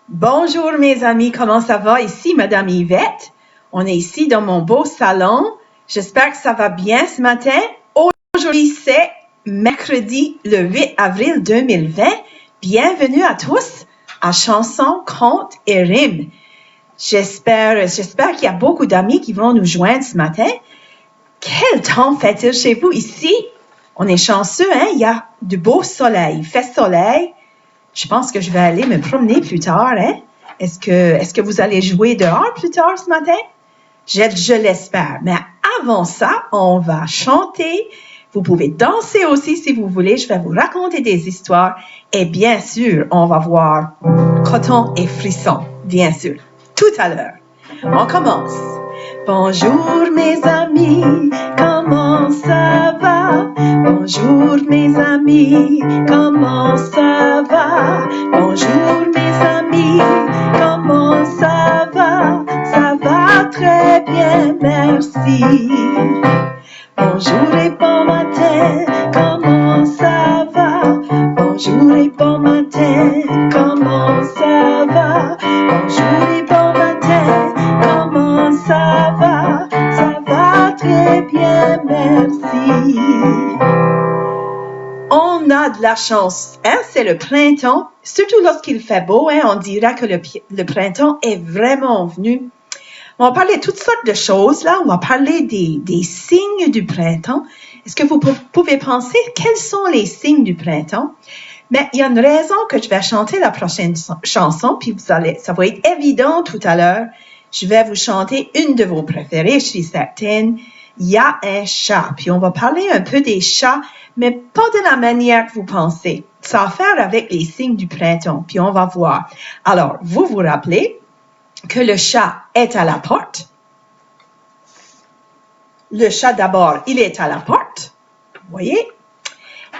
Bonjour mes amis, comment ça va? Ici Madame Yvette. On est ici dans mon beau salon. J'espère que ça va bien ce matin. Aujourd'hui, c'est mercredi le 8 avril 2020. Bienvenue à tous à Chansons, Contes et Rimes. J'espère qu'il y a beaucoup d'amis qui vont nous joindre ce matin. Quel temps fait-il chez vous ici? On est chanceux, hein? Il y a du beau soleil. Il fait soleil. Je pense que je vais aller me promener plus tard, hein? Est-ce que vous allez jouer dehors plus tard ce matin? Je l'espère. Mais avant ça, on va chanter. Vous pouvez danser aussi si vous voulez. Je vais vous raconter des histoires. Et bien sûr, on va voir Coton et Frisson, bien sûr, tout à l'heure. On commence. Bonjour mes amis, comment ça va? Bonjour mes amis, comment ça va? Bonjour mes amis, comment ça va? Ça va très bien, merci. Bonjour et bon matin, comment ça va? Bonjour et bon matin, comment ça va? Bonjour et bon matin, comment ça va? Ça va très bien, merci. On a de la chance, hein? C'est le printemps, surtout lorsqu'il fait beau, hein? On dira que le printemps est vraiment venu. On va parler de toutes sortes de choses, là. On va parler des signes du printemps. Est-ce que vous pouvez penser quels sont les signes du printemps? Mais il y a une raison que je vais chanter la prochaine chanson, puis ça va être évident tout à l'heure. Je vais vous chanter une de vos préférées, je suis certaine. Il y a un chat. Puis on va parler un peu des chats, mais pas de la manière que vous pensez. Ça a à faire avec les signes du printemps, puis on va voir. Alors, vous vous rappelez que le chat est à la porte. Le chat d'abord, il est à la porte, vous voyez?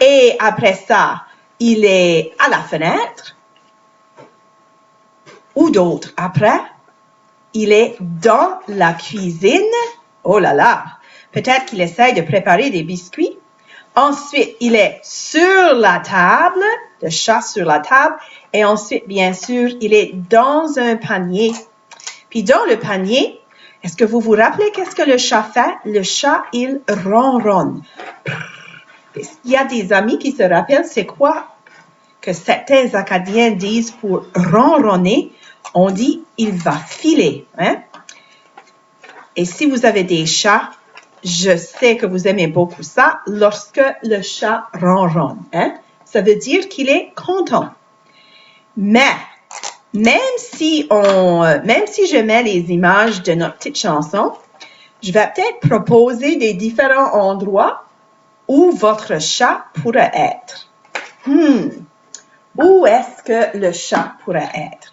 Et après ça, il est à la fenêtre. Ou d'autres après, il est dans la cuisine. Oh là là, peut-être qu'il essaye de préparer des biscuits. Ensuite, il est sur la table, le chat sur la table. Et ensuite, bien sûr, il est dans un panier. Puis dans le panier, est-ce que vous vous rappelez qu'est-ce que le chat fait? Le chat, il ronronne. Il y a des amis qui se rappellent c'est quoi que certains Acadiens disent pour ronronner. On dit « il va filer ». Hein? Et si vous avez des chats, je sais que vous aimez beaucoup ça lorsque le chat ronronne. Hein? Ça veut dire qu'il est content. Mais même si je mets les images de notre petite chanson, je vais peut-être proposer des différents endroits où votre chat pourrait être. Où est-ce que le chat pourrait être?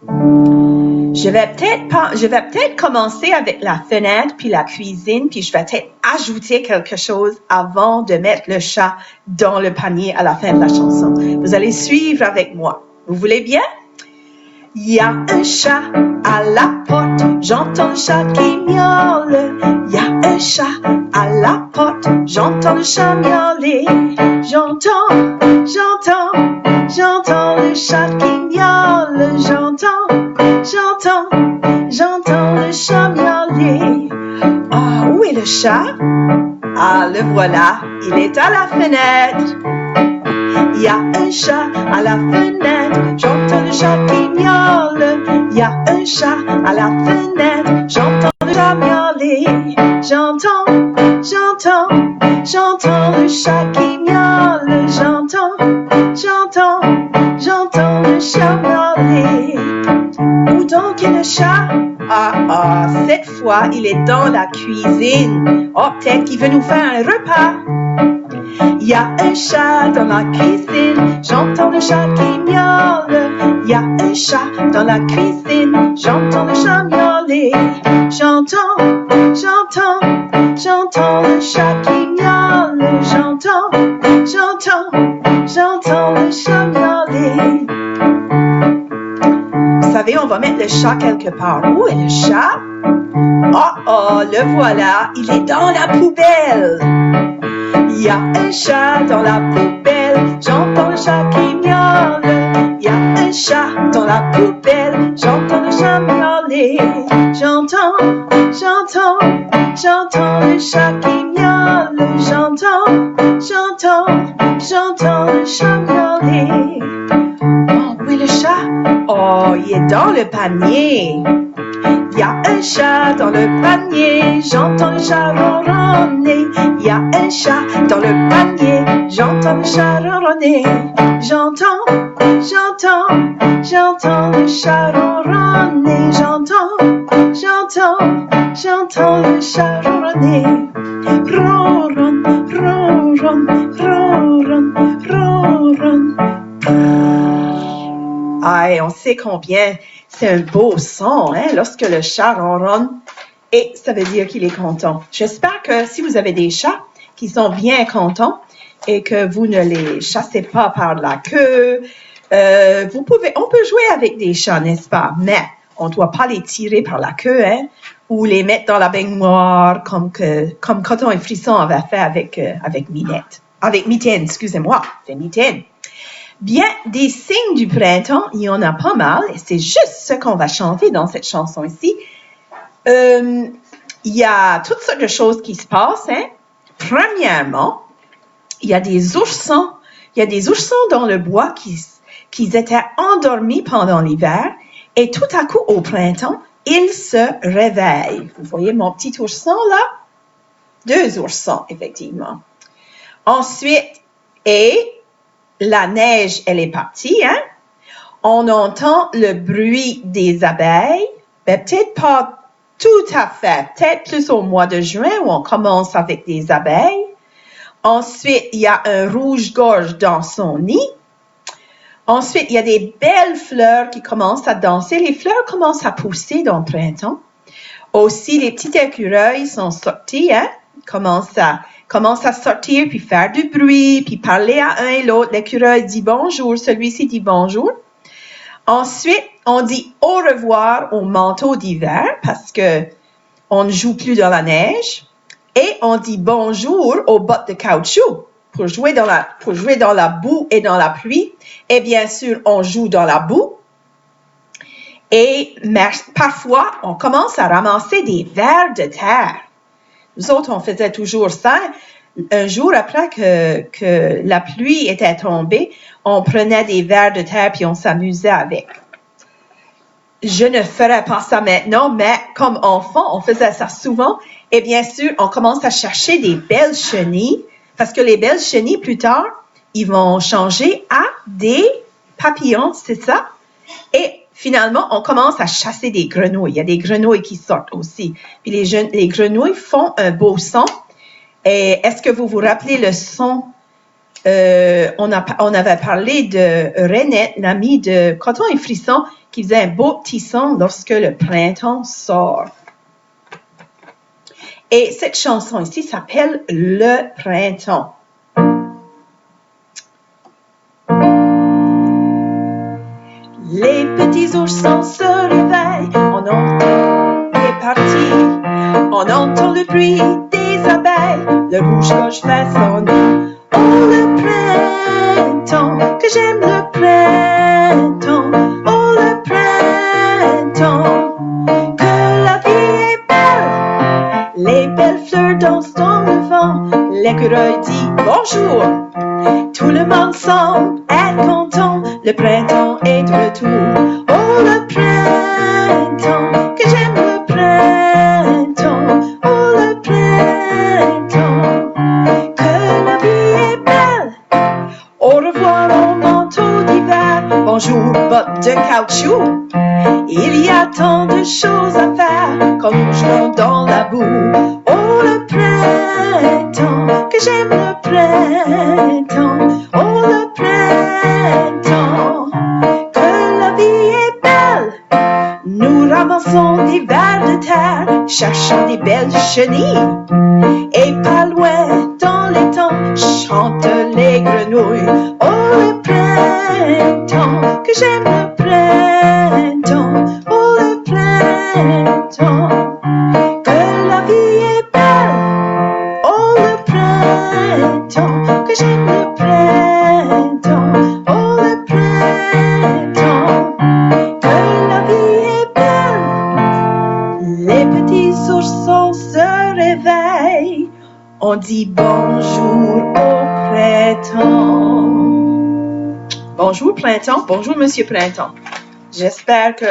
Je vais peut-être commencer avec la fenêtre puis la cuisine, puis je vais peut-être ajouter quelque chose avant de mettre le chat dans le panier à la fin de la chanson. Vous allez suivre avec moi. Vous voulez bien? Il y a un chat à la porte, j'entends le chat qui miaule. Il y a un chat à la porte, j'entends le chat miauler. J'entends le chat qui miaule. J'entends le chat miauler. Ah, où est le chat? Ah, le voilà, il est à la fenêtre. Il y a un chat à la fenêtre, j'entends le chat qui miaule. Il y a un chat à la fenêtre, j'entends le chat miauler. J'entends le chat qui miaule. J'entends le chat miauler. Où donc est le chat? Ah, cette fois, il est dans la cuisine. Oh, peut-être qu'il veut nous faire un repas. Il y a un chat dans la cuisine, j'entends le chat qui miaule. Il y a un chat dans la cuisine, j'entends le chat miauler. J'entends le chat qui miaule. J'entends le chat miauler. Vous savez, on va mettre le chat quelque part. Où est le chat? Oh, le voilà, il est dans la poubelle. Il y a un chat dans la poubelle, j'entends le chat qui miaule. Il y a un chat dans dans la poubelle, j'entends le chat miauler. J'entends le chat qui miaule. J'entends le chat miauler. Oh, oui, le chat. Oh, il est dans le panier. Il y a un chat dans le panier, j'entends le chat ronronner. Il y a un chat dans le panier, j'entends le chat ronronner. J'entends le chat ronronner. J'entends le chat ronronner. Ronron, ronron, ronron, ronron. Ah, et on sait combien c'est un beau son, hein, lorsque le chat ronronne, et ça veut dire qu'il est content. J'espère que si vous avez des chats qui sont bien contents et que vous ne les chassez pas par la queue, on peut jouer avec des chats, n'est-ce pas? Mais on ne doit pas les tirer par la queue, hein, ou les mettre dans la baignoire comme Coton et Frisson avait fait avec Minette. Avec Mitaine, excusez-moi, c'est Mitaine. Bien, des signes du printemps, il y en a pas mal, et c'est juste ce qu'on va chanter dans cette chanson ici. Il y a toutes sortes de choses qui se passent, hein. Premièrement, il y a des oursons. Il y a des oursons dans le bois qui étaient endormis pendant l'hiver, et tout à coup, au printemps, ils se réveillent. Vous voyez mon petit ourson là? 2 oursons, effectivement. Ensuite, la neige, elle est partie, hein? On entend le bruit des abeilles, mais peut-être pas tout à fait, peut-être plus au mois de juin où on commence avec des abeilles. Ensuite, il y a un rouge-gorge dans son nid. Ensuite, il y a des belles fleurs qui commencent à danser. Les fleurs commencent à pousser dans le printemps. Aussi, les petits écureuils sont sortis, hein? Commencent à sortir, puis faire du bruit, puis parler à un et l'autre. L'écureuil dit bonjour, celui-ci dit bonjour. Ensuite, on dit au revoir au manteau d'hiver parce que on ne joue plus dans la neige. Et on dit bonjour aux bottes de caoutchouc pour jouer dans la boue et dans la pluie. Et bien sûr, on joue dans la boue. Et parfois, on commence à ramasser des vers de terre. Nous autres, on faisait toujours ça. Un jour après que la pluie était tombée, on prenait des vers de terre puis on s'amusait avec. Je ne ferai pas ça maintenant, mais comme enfant, on faisait ça souvent. Et bien sûr, on commence à chercher des belles chenilles parce que les belles chenilles, plus tard, ils vont changer à des papillons, c'est ça? Et finalement, on commence à chasser des grenouilles. Il y a des grenouilles qui sortent aussi. Puis les grenouilles font un beau son. Et est-ce que vous vous rappelez le son? On avait parlé de Renette, l'amie de Coton et Frisson, qui faisait un beau petit son lorsque le printemps sort. Et cette chanson ici s'appelle « Le printemps ». Les petits oursons se réveillent, on entend, il est parti. On entend le bruit des abeilles, le rouge-gorge fait son nid. Oh, le printemps, que j'aime le printemps. Oh, le printemps, que la vie est belle. Les belles fleurs dansent dans le vent, l'écureuil dit bonjour. Tout le monde semble être content, le printemps est de retour. Oh, le printemps, que j'aime le printemps. Oh, le printemps, que la vie est belle. Au revoir au manteau d'hiver, bonjour bottes de caoutchouc. Il y a tant de choses à faire quand nous jouons dans la boue. Oh, le printemps, que j'aime le printemps. Oh, le printemps, que la vie est belle. Nous ramassons des vers de terre, cherchons des belles chenilles. Et pas loin dans les temps, chantent les grenouilles. Oh, le printemps, que j'aime le printemps. Oh, le printemps, que la vie est belle. Oh, le printemps, que j'aime le printemps. Oh, le printemps, on dit bonjour au printemps. Bonjour printemps, bonjour monsieur printemps. J'espère que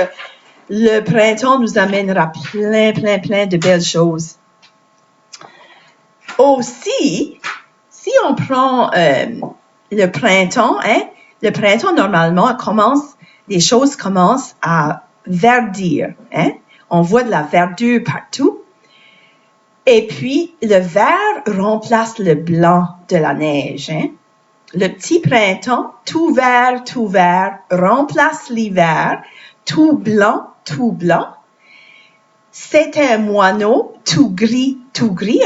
le printemps nous amènera plein de belles choses. Aussi, si on prend le printemps, le printemps normalement les choses commencent à verdir. On voit de la verdure partout. Et puis, le vert remplace le blanc de la neige. Le petit printemps, tout vert, remplace l'hiver, tout blanc. C'est un moineau, tout gris.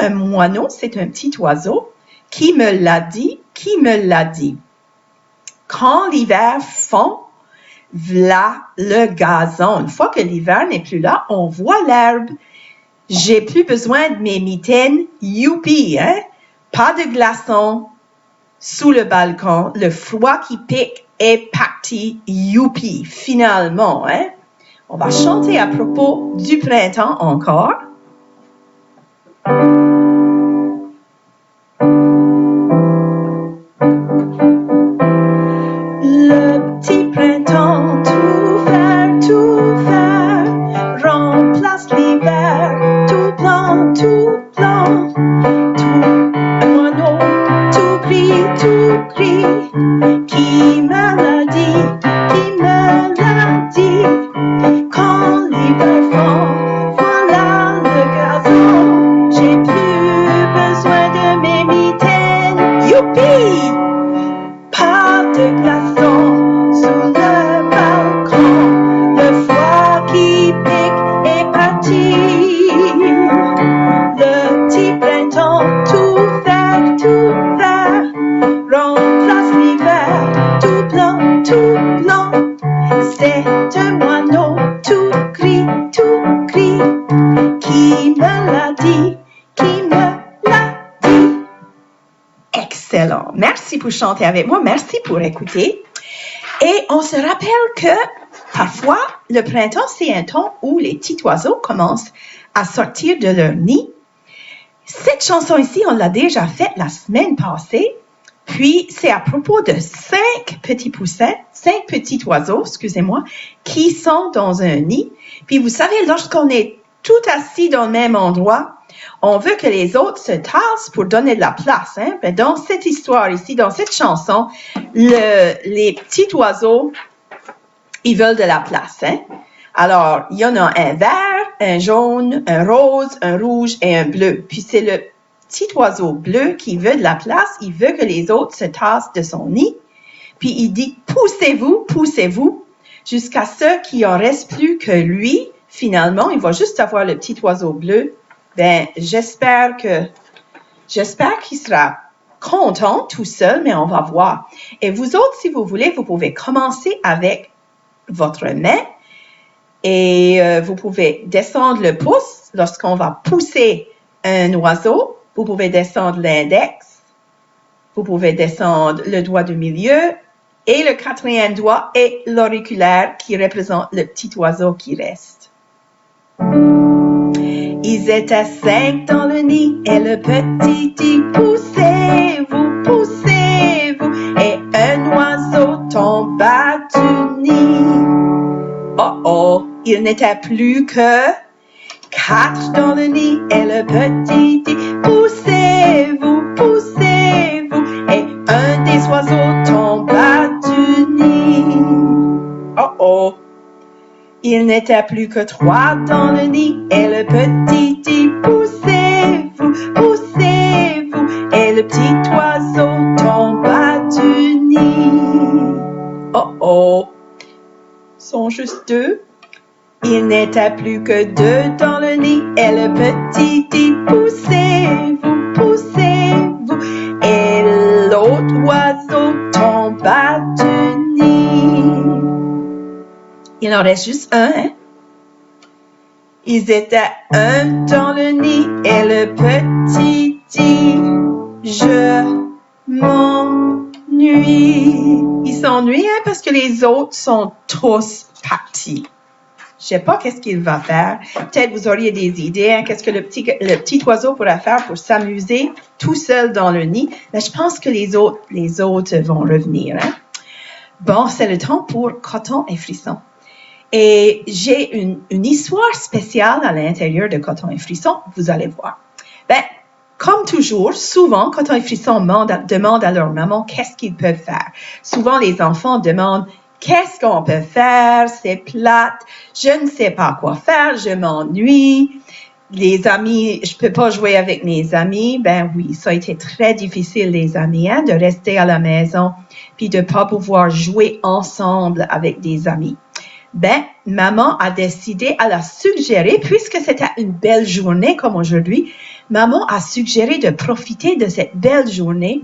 Un moineau, c'est un petit oiseau. Qui me l'a dit? Quand l'hiver fond, v'là le gazon. Une fois que l'hiver n'est plus là, on voit l'herbe. J'ai plus besoin de mes mitaines. Youpi, Pas de glaçons sous le balcon. Le froid qui pique est parti. Youpi, finalement, On va chanter à propos du printemps encore. Le petit printemps tout vert, remplace l'hiver, tout blanc, un moineau tout gris, qui me l'a dit, quand l'hiver fond, voilà le gazon, j'ai plus besoin de mes mitaines, youpi! Pas de glaçons sous le balcon, le froid qui pique est parti. Le petit printemps tout vert, remplace l'hiver, tout blanc. C'est un moineau tout gris, qui me l'a dit. Excellent. Merci pour chanter avec moi. Merci pour écouter. Et on se rappelle que parfois, le printemps, c'est un temps où les petits oiseaux commencent à sortir de leur nid. Cette chanson ici, on l'a déjà faite la semaine passée. Puis, c'est à propos de 5 petits oiseaux, qui sont dans un nid. Puis, vous savez, lorsqu'on est tout assis dans le même endroit, on veut que les autres se tassent pour donner de la place. Ben, dans cette histoire ici, dans cette chanson, les petits oiseaux, ils veulent de la place. Alors, il y en a un vert, un jaune, un rose, un rouge et un bleu. Puis, c'est le petit oiseau bleu qui veut de la place. Il veut que les autres se tassent de son nid. Puis, il dit, poussez-vous, jusqu'à ce qu'il en reste plus que lui. Finalement, il va juste avoir le petit oiseau bleu. Ben, j'espère qu'il sera content tout seul, mais on va voir. Et vous autres, si vous voulez, vous pouvez commencer avec votre main et vous pouvez descendre le pouce lorsqu'on va pousser un oiseau. Vous pouvez descendre l'index, vous pouvez descendre le doigt du milieu et le 4e doigt et l'auriculaire qui représente le petit oiseau qui reste. Ils étaient 5 dans le nid et le petit dit poussez-vous, et un oiseau tomba du nid. Oh, il n'était plus que 4 dans le nid et le petit dit poussez-vous, et un des oiseaux tomba du nid. Oh, il n'était plus que 3 dans le nid et le petit dit poussez-vous, et le petit oiseau tomba du nid. Oh, sont juste 2. Il n'était plus que 2 dans le nid et le petit dit poussez-vous, et l'autre oiseau tomba du nid. Il en reste juste un, Ils étaient 1 dans le nid et le petit dit je m'ennuie. Il s'ennuie parce que les autres sont tous partis. Je sais pas qu'est-ce qu'il va faire. Peut-être vous auriez des idées, hein, qu'est-ce que le petit oiseau pourrait faire pour s'amuser tout seul dans le nid. Mais je pense que les autres vont revenir, hein. Bon, c'est le temps pour Coton et Frisson. Et j'ai une histoire spéciale à l'intérieur de Coton et Frisson, vous allez voir. Ben, comme toujours, souvent, Coton et Frisson demandent à leur maman qu'est-ce qu'ils peuvent faire. Souvent, les enfants demandent qu'est-ce qu'on peut faire, c'est plate, je ne sais pas quoi faire, je m'ennuie. Les amis, je peux pas jouer avec mes amis. Ben oui, ça a été très difficile, les amis, hein, de rester à la maison puis de pas pouvoir jouer ensemble avec des amis. Ben, maman a décidé, elle a suggéré, puisque c'était une belle journée comme aujourd'hui, maman a suggéré de profiter de cette belle journée,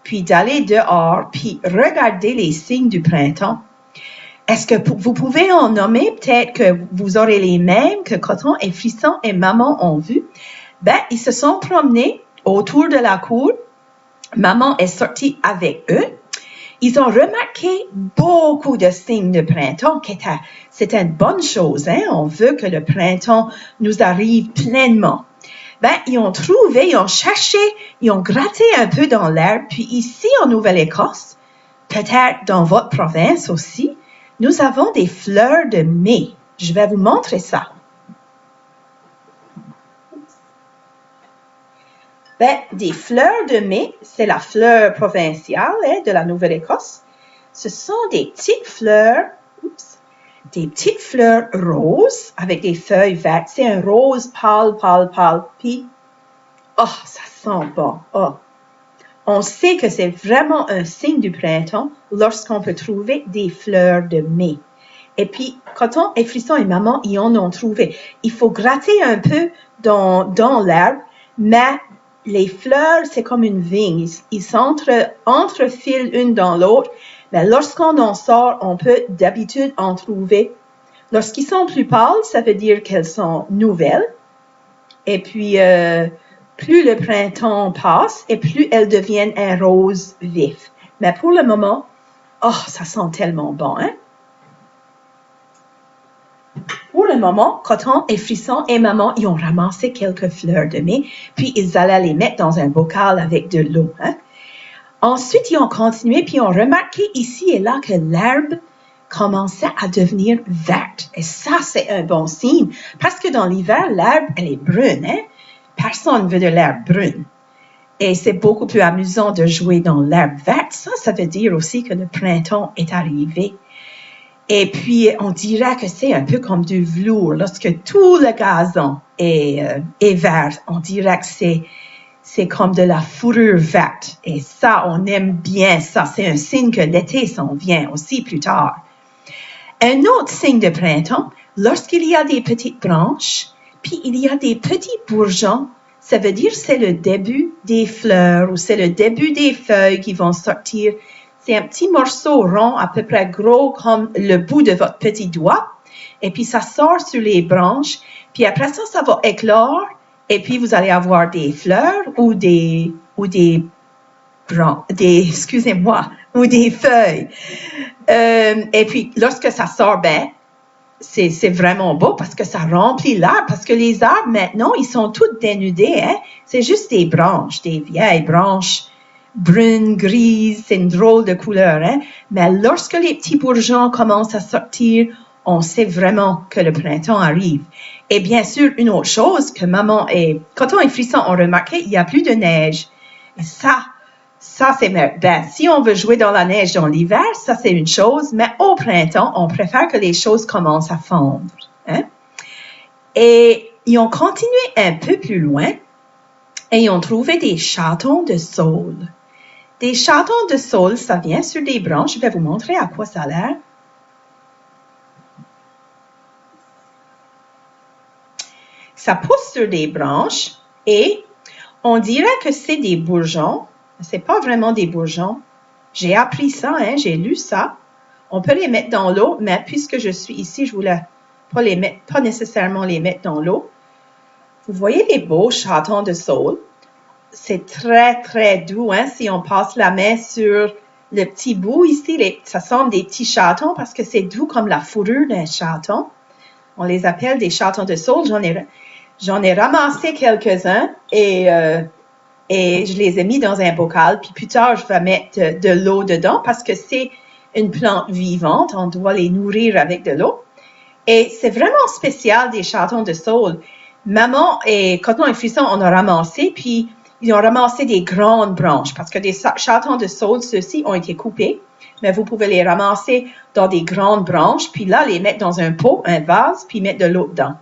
puis d'aller dehors, puis regarder les signes du printemps. Est-ce que vous pouvez en nommer? Peut-être que vous aurez les mêmes que Coton et Frisson et maman ont vu. Ben, ils se sont promenés autour de la cour. Maman est sortie avec eux. Ils ont remarqué beaucoup de signes de printemps, c'était une bonne chose, hein? On veut que le printemps nous arrive pleinement. Ben, ils ont trouvé, ils ont cherché, ils ont gratté un peu dans l'herbe, puis ici en Nouvelle-Écosse, peut-être dans votre province aussi, nous avons des fleurs de mai. Je vais vous montrer ça. Ben, des fleurs de mai, c'est la fleur provinciale, hein, de la Nouvelle-Écosse. Ce sont des petites fleurs, des petites fleurs roses avec des feuilles vertes. C'est un rose pâle, pâle, pâle. Puis, oh, ça sent bon. Oh. On sait que c'est vraiment un signe du printemps lorsqu'on peut trouver des fleurs de mai. Et puis, Coton et Frisson et maman, ils en ont trouvé. Il faut gratter un peu dans l'herbe, mais les fleurs, c'est comme une vigne. Ils s'entrefilent une dans l'autre. Mais lorsqu'on en sort, on peut d'habitude en trouver. Lorsqu'ils sont plus pâles, ça veut dire qu'elles sont nouvelles. Et puis, plus le printemps passe et plus elles deviennent un rose vif. Mais pour le moment, oh, ça sent tellement bon, hein? Pour le moment, Coton et Frisson et maman, ils ont ramassé quelques fleurs de mai, puis ils allaient les mettre dans un bocal avec de l'eau, hein? Ensuite, ils ont continué, puis ils ont remarqué ici et là que l'herbe commençait à devenir verte. Et ça, c'est un bon signe, parce que dans l'hiver, l'herbe, elle est brune, hein? Personne ne veut de l'herbe brune. Et c'est beaucoup plus amusant de jouer dans l'herbe verte. Ça veut dire aussi que le printemps est arrivé. Et puis, on dirait que c'est un peu comme du velours. Lorsque tout le gazon est vert, on dirait que c'est comme de la fourrure verte. Et ça, on aime bien ça. C'est un signe que l'été s'en vient aussi plus tard. Un autre signe de printemps, lorsqu'il y a des petites branches, puis il y a des petits bourgeons, ça veut dire que c'est le début des fleurs ou c'est le début des feuilles qui vont sortir. C'est un petit morceau rond, à peu près gros comme le bout de votre petit doigt. Et puis, ça sort sur les branches. Puis après ça, ça va éclore. Et puis, vous allez avoir des fleurs ou des feuilles. Et puis, lorsque ça sort, ben, c'est vraiment beau parce que ça remplit l'arbre. Parce que les arbres, maintenant, ils sont tous dénudés, hein. C'est juste des branches, des vieilles branches brunes, grises, c'est une drôle de couleur, hein. Mais lorsque les petits bourgeons commencent à sortir, on sait vraiment que le printemps arrive. Et bien sûr, une autre chose que maman et Coton et Frisson ont remarqué, il n'y a plus de neige. Et ça c'est ben, si on veut jouer dans la neige dans l'hiver, ça c'est une chose, mais au printemps, on préfère que les choses commencent à fondre, hein. Et ils ont continué un peu plus loin et ils ont trouvé des chatons de saule. Des chatons de saule, ça vient sur des branches. Je vais vous montrer à quoi ça a l'air. Ça pousse sur des branches et on dirait que c'est des bourgeons. C'est pas vraiment des bourgeons. J'ai appris ça, hein, j'ai lu ça. On peut les mettre dans l'eau, mais puisque je suis ici, je voulais pas nécessairement les mettre dans l'eau. Vous voyez les beaux chatons de saule? C'est très, très doux, hein, si on passe la main sur le petit bout ici, ça semble des petits chatons parce que c'est doux comme la fourrure d'un chaton. On les appelle des chatons de saule. J'en ai ramassé quelques-uns et je les ai mis dans un bocal. Puis plus tard, je vais mettre de l'eau dedans parce que c'est une plante vivante. On doit les nourrir avec de l'eau. Et c'est vraiment spécial des chatons de saule. Maman et Coton et Frisson, on a ramassé, puis ils ont ramassé des grandes branches parce que des chatons de saule, ceux-ci ont été coupés, mais vous pouvez les ramasser dans des grandes branches, puis là, les mettre dans un pot, un vase, puis mettre de l'eau dedans.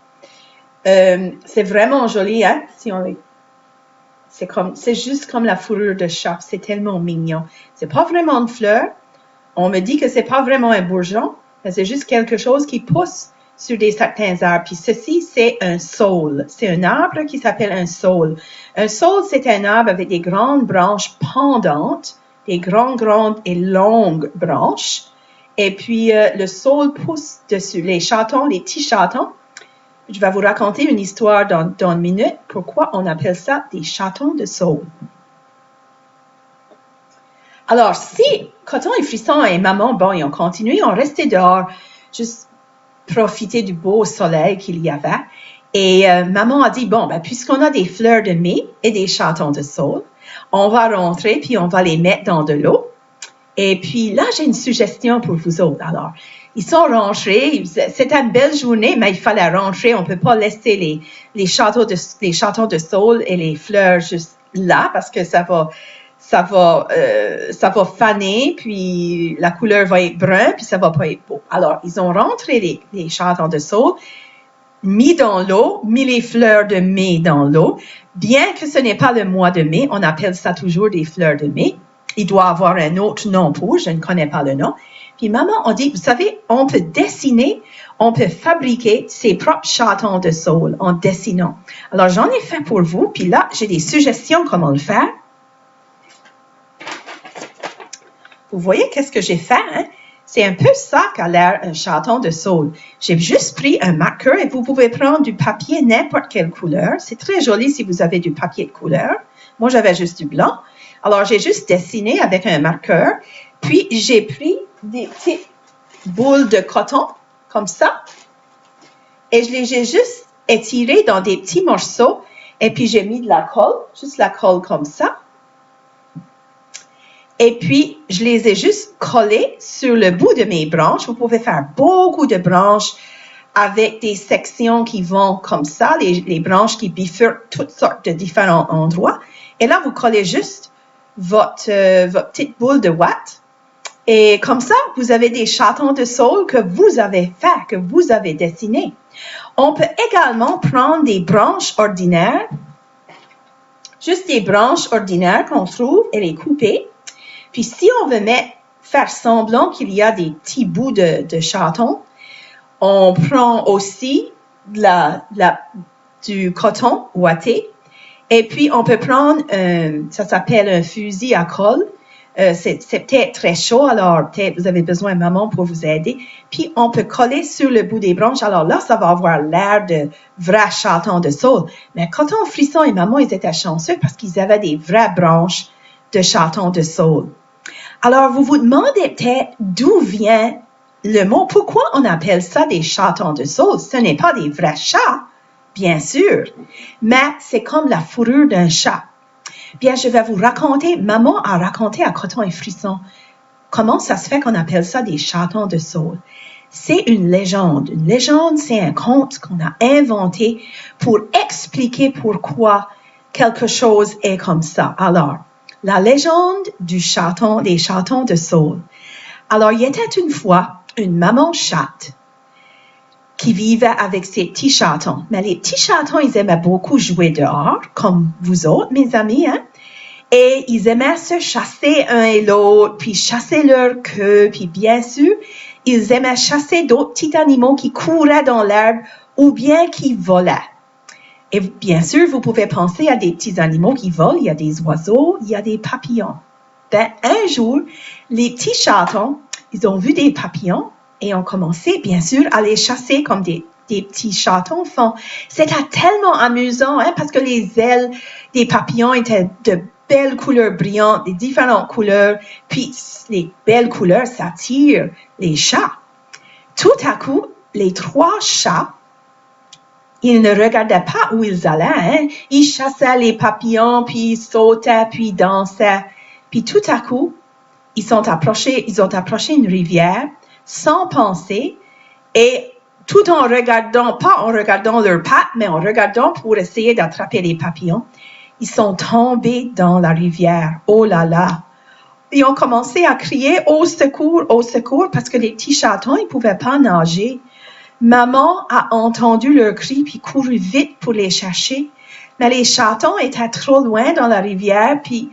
C'est vraiment joli, hein? Si on les... C'est juste comme la fourrure de chat. C'est tellement mignon. C'est pas vraiment une fleur. On me dit que c'est pas vraiment un bourgeon, mais c'est juste quelque chose qui pousse sur certains arbres. Puis ceci, c'est un saule. C'est un arbre qui s'appelle un saule. Un saule, c'est un arbre avec des grandes branches pendantes, des grandes et longues branches. Et puis, le saule pousse dessus. Les chatons, les petits chatons, je vais vous raconter une histoire dans une minute. Pourquoi on appelle ça des chatons de saule. Alors, si Coton et Frisson et Maman, bon, ils ont continué, ils ont resté dehors, juste profiter du beau soleil qu'il y avait. Et Maman a dit, bon, ben, puisqu'on a des fleurs de mai et des chatons de saule, on va rentrer puis on va les mettre dans de l'eau. Et puis là, j'ai une suggestion pour vous autres. Alors, ils sont rentrés. C'était une belle journée, mais il fallait rentrer. On ne peut pas laisser les chatons de saule et les fleurs juste là parce que ça va faner, puis la couleur va être brun, puis ça va pas être beau. Alors, ils ont rentré les chatons de saule, mis dans l'eau, mis les fleurs de mai dans l'eau. Bien que ce n'est pas le mois de mai, on appelle ça toujours des fleurs de mai. Il doit avoir un autre nom pour, je ne connais pas le nom. Puis maman a dit, vous savez, on peut dessiner, on peut fabriquer ses propres chatons de saule en dessinant. Alors, j'en ai fait pour vous, puis là, j'ai des suggestions comment le faire. Vous voyez qu'est-ce que j'ai fait, hein? C'est un peu ça qu'a l'air un chaton de saule. J'ai juste pris un marqueur et vous pouvez prendre du papier n'importe quelle couleur. C'est très joli si vous avez du papier de couleur. Moi, j'avais juste du blanc. Alors, j'ai juste dessiné avec un marqueur. Puis, j'ai pris des petites boules de coton, comme ça. Et j'ai juste étiré dans des petits morceaux. Et puis, j'ai mis de la colle, juste la colle comme ça. Et puis, je les ai juste collés sur le bout de mes branches. Vous pouvez faire beaucoup de branches avec des sections qui vont comme ça, les branches qui bifurquent toutes sortes de différents endroits. Et là, vous collez juste votre petite boule de watt. Et comme ça, vous avez des chatons de saule que vous avez fait, que vous avez dessinés. On peut également prendre des branches ordinaires, juste des branches ordinaires qu'on trouve et les couper. Puis si on veut faire semblant qu'il y a des petits bouts de chaton, on prend aussi du coton ouaté. Et puis on peut prendre, ça s'appelle un fusil à colle. C'est peut-être très chaud, alors peut-être vous avez besoin de maman pour vous aider. Puis on peut coller sur le bout des branches. Alors là, ça va avoir l'air de vrais chatons de saule. Mais Coton, Frisson et maman, ils étaient chanceux parce qu'ils avaient des vraies branches de chatons de saule. Alors, vous vous demandez peut-être d'où vient le mot. Pourquoi on appelle ça des chatons de saule? Ce n'est pas des vrais chats, bien sûr, mais c'est comme la fourrure d'un chat. Bien, je vais vous raconter, maman a raconté à Coton et Frisson comment ça se fait qu'on appelle ça des chatons de saule. C'est une légende. Une légende, c'est un conte qu'on a inventé pour expliquer pourquoi quelque chose est comme ça. Alors, la légende des chatons de saule. Alors, il y était une fois une maman chatte qui vivait avec ses petits chatons. Mais les petits chatons, ils aimaient beaucoup jouer dehors, comme vous autres, mes amis, hein? Et ils aimaient se chasser un et l'autre, puis chasser leur queue, puis bien sûr, ils aimaient chasser d'autres petits animaux qui couraient dans l'herbe ou bien qui volaient. Et bien sûr, vous pouvez penser à des petits animaux qui volent. Il y a des oiseaux, il y a des papillons. Ben, un jour, les petits chatons, ils ont vu des papillons et ont commencé, bien sûr, à les chasser comme des petits chatons font. C'était tellement amusant, hein, parce que les ailes des papillons étaient de belles couleurs brillantes, des différentes couleurs. Puis, les belles couleurs, ça attire les chats. Tout à coup, les 3 chats Ils ne regardaient pas où ils allaient, hein. Ils chassaient les papillons, puis ils sautaient, puis ils dansaient. Puis tout à coup, ils ont approché une rivière sans penser et tout en regardant, pas en regardant leurs pattes, mais en regardant pour essayer d'attraper les papillons, ils sont tombés dans la rivière. Oh là là! Ils ont commencé à crier au secours, parce que les petits chatons, ils pouvaient pas nager. Maman a entendu leurs cris puis couru vite pour les chercher. Mais les chatons étaient trop loin dans la rivière puis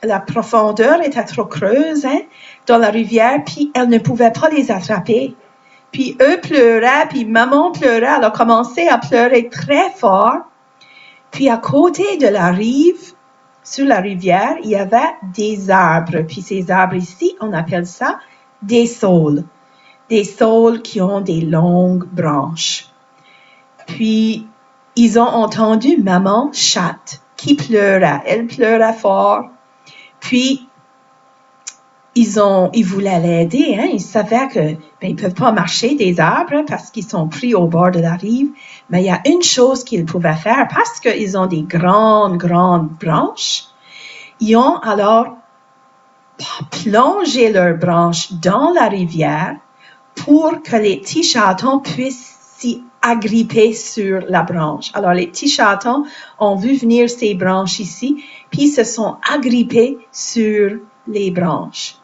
la profondeur était trop creuse, hein, dans la rivière puis elle ne pouvait pas les attraper. Puis eux pleuraient puis maman pleurait. Elle a commencé à pleurer très fort. Puis à côté de la rive, sur la rivière, il y avait des arbres. Puis ces arbres ici, on appelle ça des saules. Des saules qui ont des longues branches. Puis, ils ont entendu maman chatte qui pleurait. Elle pleurait fort. Puis, ils voulaient l'aider. Hein? Ils savaient qu'ils ne peuvent pas marcher des arbres hein, parce qu'ils sont pris au bord de la rive. Mais il y a une chose qu'ils pouvaient faire parce qu'ils ont des grandes branches. Ils ont alors plongé leurs branches dans la rivière pour que les petits chatons puissent s'y agripper sur la branche. Alors, les petits chatons ont vu venir ces branches ici, puis se sont agrippés sur les branches.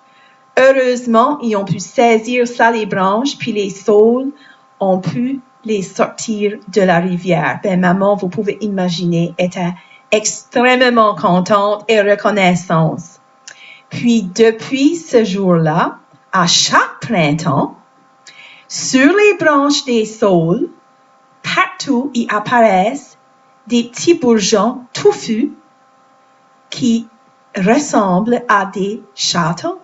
Heureusement, ils ont pu saisir ça, les branches, puis les saules ont pu les sortir de la rivière. Ben, maman, vous pouvez imaginer, était extrêmement contente et reconnaissante. Puis, depuis ce jour-là, à chaque printemps, sur les branches des saules, partout y apparaissent des petits bourgeons touffus qui ressemblent à des chatons.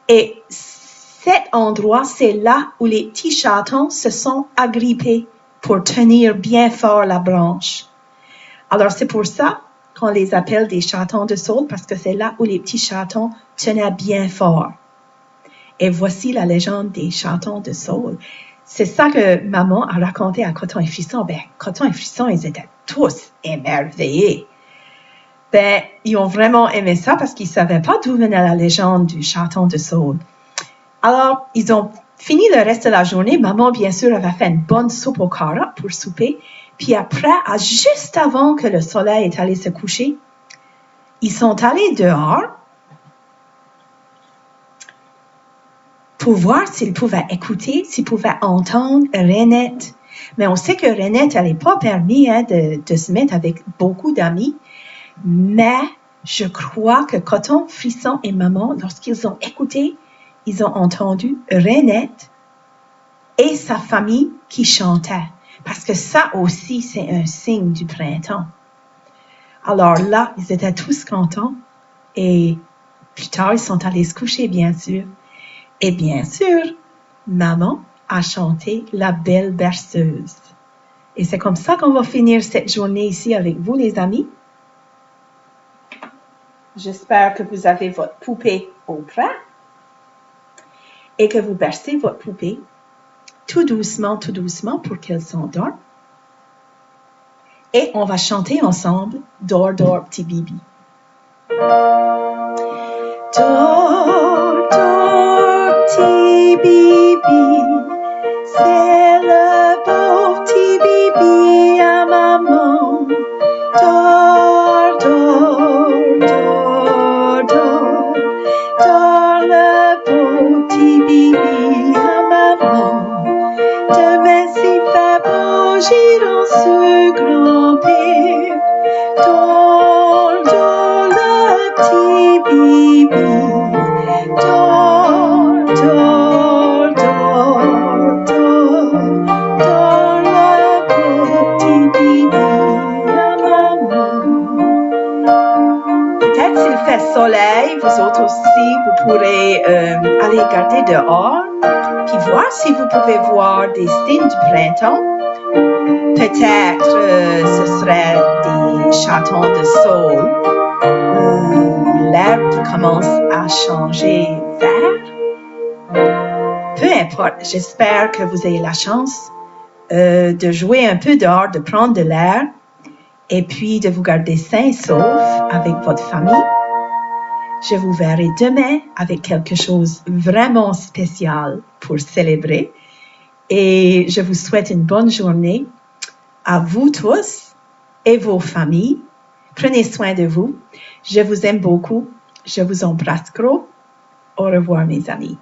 Et cet endroit, c'est là où les petits chatons se sont agrippés pour tenir bien fort la branche. Alors, c'est pour ça qu'on les appelle des chatons de saule, parce que c'est là où les petits chatons tenaient bien fort. Et voici la légende des chatons de saule. C'est ça que maman a raconté à Coton et Frisson. Ben, Coton et Frisson, ils étaient tous émerveillés. Ben, ils ont vraiment aimé ça parce qu'ils ne savaient pas d'où venait la légende du chaton de saule. Alors, ils ont fini le reste de la journée. Maman, bien sûr, avait fait une bonne soupe aux carottes pour souper. Puis après, juste avant que le soleil est allé se coucher, ils sont allés dehors pour voir s'ils pouvaient écouter, s'ils pouvaient entendre Renette. Mais on sait que Renette, elle n'est pas permis hein, de se mettre avec beaucoup d'amis. Mais je crois que Coton, Frisson et Maman, lorsqu'ils ont écouté, ils ont entendu Renette et sa famille qui chantaient. Parce que ça aussi, c'est un signe du printemps. Alors là, ils étaient tous contents. Et plus tard, ils sont allés se coucher, bien sûr. Et bien sûr, maman a chanté La Belle Berceuse. Et c'est comme ça qu'on va finir cette journée ici avec vous, les amis. J'espère que vous avez votre poupée auprès et que vous bercez votre poupée tout doucement pour qu'elle s'endorme. Et on va chanter ensemble Dors, dors, petit bibi. Dors, dors, petit bibi, c'est le beau petit bibi à maman. Dors, dors, dors, dors, dors le beau petit bibi à maman. Demain s'il fait beau, j'irai sur grand-père. Dors, dors le petit bibi. Dors, dors, dors, dors, dors le beau petit bibi à maman. Peut-être s'il fait soleil, vous autres aussi, vous pourrez aller regarder dehors, puis voir si vous pouvez voir des signes du printemps. Peut-être ce serait des chatons de saule ou l'herbe qui commence à changer vert. Peu importe, j'espère que vous avez la chance de jouer un peu dehors, de prendre de l'air et puis de vous garder sains et saufs avec votre famille. Je vous verrai demain avec quelque chose vraiment spécial pour célébrer. Et je vous souhaite une bonne journée à vous tous et vos familles. Prenez soin de vous. Je vous aime beaucoup. Je vous embrasse gros. Au revoir, mes amis.